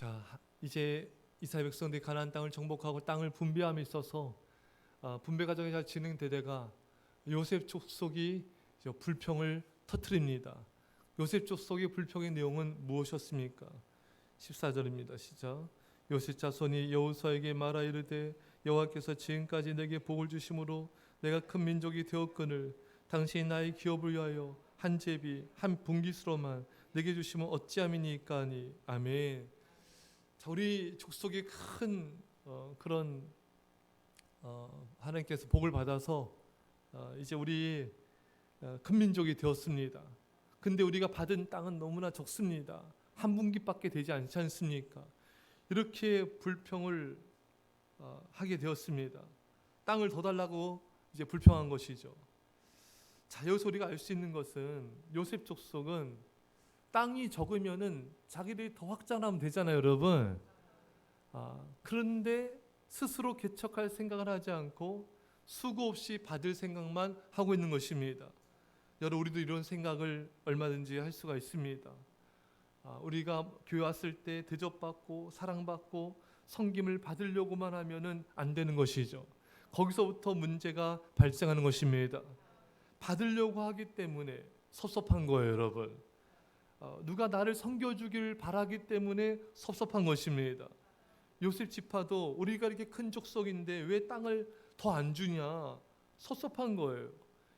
자, 이제 이스라엘 백성들이 가나안 땅을 정복하고 땅을 분배함에 있어서 분배 과정이 잘 진행되다가 요셉 족속이 불평을 터뜨립니다. 요셉 족속의 불평의 내용은 무엇이었습니까? 14절입니다. 시작. 요셉 자손이 여호수아에게 말하 이르되 여호와께서 지금까지 내게 복을 주심으로 내가 큰 민족이 되었거늘 당신이 나의 기업을 위하여 한 제비 한 분깃으로만 내게 주시면 어찌함이니까 하니. 아멘. 자, 우리 족속이 큰 그런 하나님께서 복을 받아서 이제 우리 큰 민족이 되었습니다. 근데 우리가 받은 땅은 너무나 적습니다. 한 분깃밖에 되지 않지 않습니까? 이렇게 불평을 하게 되었습니다. 땅을 더 달라고 이제 불평한 것이죠. 자, 여기서 우리가 알 수 있는 것은 요셉 족속은 땅이 적으면은 자기들이 더 확장하면 되잖아요, 여러분. 그런데 스스로 개척할 생각을 하지 않고 수고 없이 받을 생각만 하고 있는 것입니다. 여러분, 우리도 이런 생각을 얼마든지 할 수가 있습니다. 우리가 교회 왔을 때 대접받고 사랑받고 섬김을 받으려고만 하면은 안 되는 것이죠. 거기서부터 문제가 발생하는 것입니다. 받으려고 하기 때문에 섭섭한 거예요, 여러분. 누가 나를 섬겨주길 바라기 때문에 섭섭한 것입니다. 요셉 지파도 우리가 이렇게 큰 족속인데 왜 땅을 더 안 주냐, 섭섭한 거예요.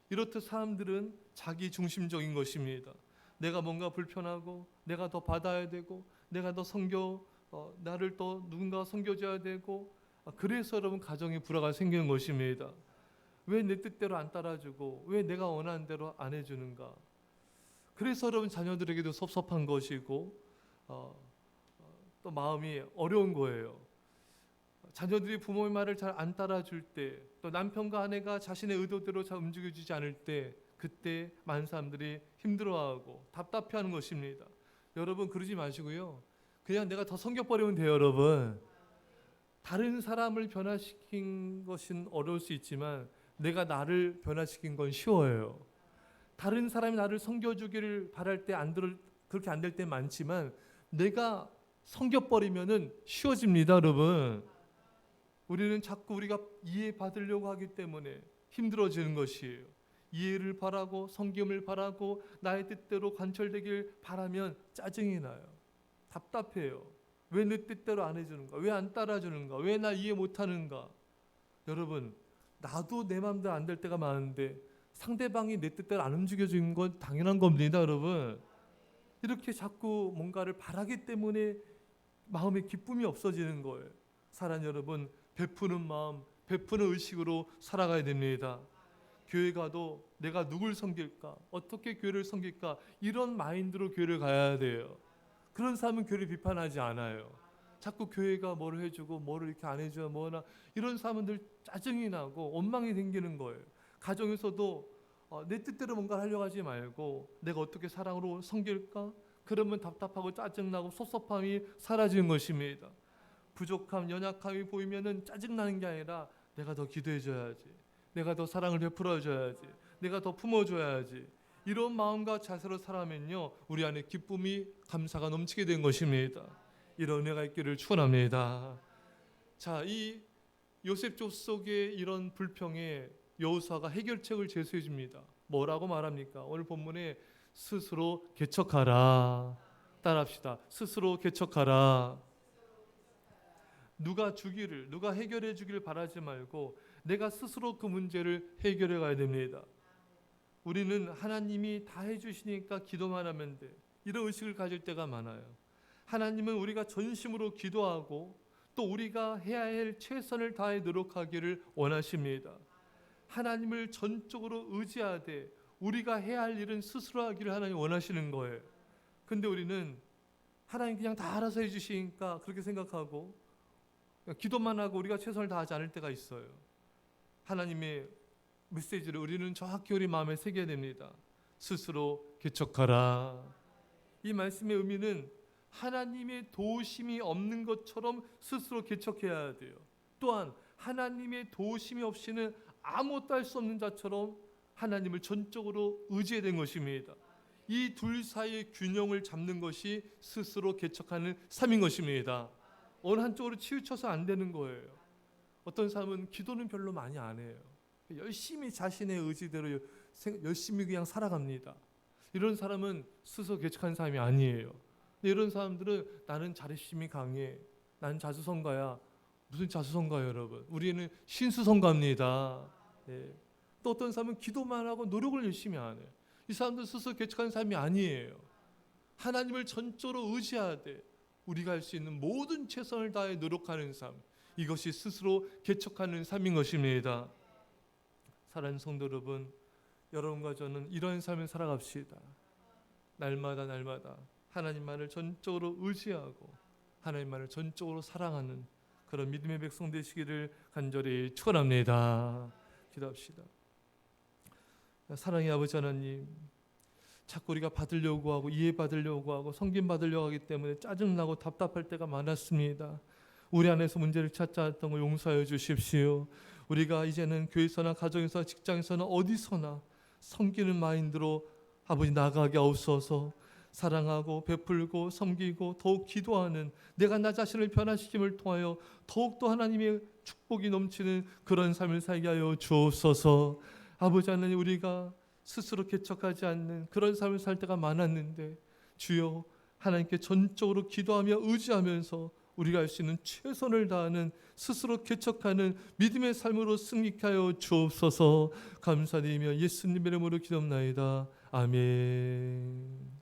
이렇듯 사람들은 자기 중심적인 것입니다. 내가 뭔가 불편하고 내가 더 받아야 되고 내가 더 나를 더 누군가 섬겨줘야 되고, 그래서 여러분 가정의 불화가 생기는 것입니다. 왜 내 뜻대로 안 따라주고 왜 내가 원하는 대로 안 해주는가. 그래서 여러분 자녀들에게도 섭섭한 것이고 또 마음이 어려운 거예요. 자녀들이 부모의 말을 잘 안 따라줄 때, 또 남편과 아내가 자신의 의도대로 잘 움직여주지 않을 때, 그때 많은 사람들이 힘들어하고 답답해하는 것입니다. 여러분 그러지 마시고요, 그냥 내가 더 섬겨버리면 돼요. 여러분, 다른 사람을 변화시킨 것은 어려울 수 있지만 내가 나를 변화시킨 건 쉬워요. 다른 사람이 나를 섬겨주기를 바랄 때 그렇게 안 될 때 많지만 내가 섬겨버리면은 쉬워집니다. 여러분, 우리는 자꾸 우리가 이해받으려고 하기 때문에 힘들어지는 것이에요. 이해를 바라고 섬김을 바라고 나의 뜻대로 관철되길 바라면 짜증이 나요. 답답해요. 왜 내 뜻대로 안 해주는가? 왜 안 따라주는가? 왜 나 이해 못하는가? 여러분, 나도 내 마음대로 안 될 때가 많은데 상대방이 내 뜻대로 안 움직여주는 건 당연한 겁니다. 여러분, 이렇게 자꾸 뭔가를 바라기 때문에 마음의 기쁨이 없어지는 거예요. 사랑 여러분, 베푸는 마음, 베푸는 의식으로 살아가야 됩니다. 교회 가도 내가 누굴 섬길까? 어떻게 교회를 섬길까? 이런 마인드로 교회를 가야 돼요. 그런 사람은 교회를 비판하지 않아요. 자꾸 교회가 뭐를 해주고 뭐를 이렇게 안 해줘야 뭐나, 이런 사람들 짜증이 나고 원망이 생기는 거예요. 가정에서도 내 뜻대로 뭔가 하려고 하지 말고 내가 어떻게 사랑으로 섬길까? 그러면 답답하고 짜증나고 섭섭함이 사라지는 것입니다. 부족함, 연약함이 보이면은 짜증나는 게 아니라 내가 더 기도해줘야지, 내가 더 사랑을 베풀어줘야지, 내가 더 품어줘야지, 이런 마음과 자세로 살아면요, 우리 안에 기쁨이, 감사가 넘치게 된 것입니다. 이런 은혜가 있기를 축원합니다. 자, 이 요셉 족속의 이런 불평에 여호수아가 해결책을 제시해 줍니다. 뭐라고 말합니까? 오늘 본문에 스스로 개척하라. 따라합시다. 스스로 개척하라. 누가 해결해 주기를 바라지 말고 내가 스스로 그 문제를 해결해 가야 됩니다. 우리는 하나님이 다 해주시니까 기도만 하면 돼, 이런 의식을 가질 때가 많아요. 하나님은 우리가 전심으로 기도하고 또 우리가 해야 할 최선을 다해 노력하기를 원하십니다. 하나님을 전적으로 의지하되 우리가 해야 할 일은 스스로 하기를 하나님 원하시는 거예요. 근데 우리는 하나님 그냥 다 알아서 해주시니까 그렇게 생각하고 기도만 하고 우리가 최선을 다하지 않을 때가 있어요. 하나님의 메시지를 우리는 정확히 우리 마음에 새겨야 됩니다. 스스로 개척하라. 이 말씀의 의미는 하나님의 도우심이 없는 것처럼 스스로 개척해야 돼요. 또한 하나님의 도우심이 없이는 아무것도 할 수 없는 자처럼 하나님을 전적으로 의지해야 되는 것입니다. 이 둘 사이의 균형을 잡는 것이 스스로 개척하는 삶인 것입니다. 어느 한쪽으로 치우쳐서 안 되는 거예요. 어떤 사람은 기도는 별로 많이 안 해요. 열심히 자신의 의지대로 열심히 그냥 살아갑니다. 이런 사람은 스스로 개척한 사람이 아니에요. 이런 사람들은 나는 자립심이 강해, 나는 자수성가야. 무슨 자수성가예요, 여러분? 우리는 신수성가입니다. 네. 또 어떤 사람은 기도만 하고 노력을 열심히 안 해요. 이 사람들 스스로 개척한 사람이 아니에요. 하나님을 전적으로 의지하되 우리가 할 수 있는 모든 최선을 다해 노력하는 삶, 이것이 스스로 개척하는 삶인 것입니다. 사랑하는 성도 여러분, 여러분과 저는 이런 삶을 살아갑시다. 날마다 하나님만을 전적으로 의지하고 하나님만을 전적으로 사랑하는 그런 믿음의 백성 되시기를 간절히 축원합니다. 기도합시다. 사랑의 아버지 하나님, 자꾸 우리가 받으려고 하고 이해받으려고 하고 섬김받으려고 하기 때문에 짜증나고 답답할 때가 많았습니다. 우리 안에서 문제를 찾지 않았던 걸 용서하여 주십시오. 우리가 이제는 교회에서나 가정에서 직장에서나 어디서나 섬기는 마인드로 아버지 나가게 하옵소서. 사랑하고 베풀고 섬기고 더욱 기도하는, 내가 나 자신을 변화시킴을 통하여 더욱더 하나님의 축복이 넘치는 그런 삶을 살게 하여 주옵소서. 아버지 하나님, 우리가 스스로 개척하지 않는 그런 삶을 살 때가 많았는데 주여, 하나님께 전적으로 기도하며 의지하면서 우리가 할 수 있는 최선을 다하는 스스로 개척하는 믿음의 삶으로 승리케 하여 주옵소서. 감사드리며 예수님 이름으로 기도합나이다. 아멘.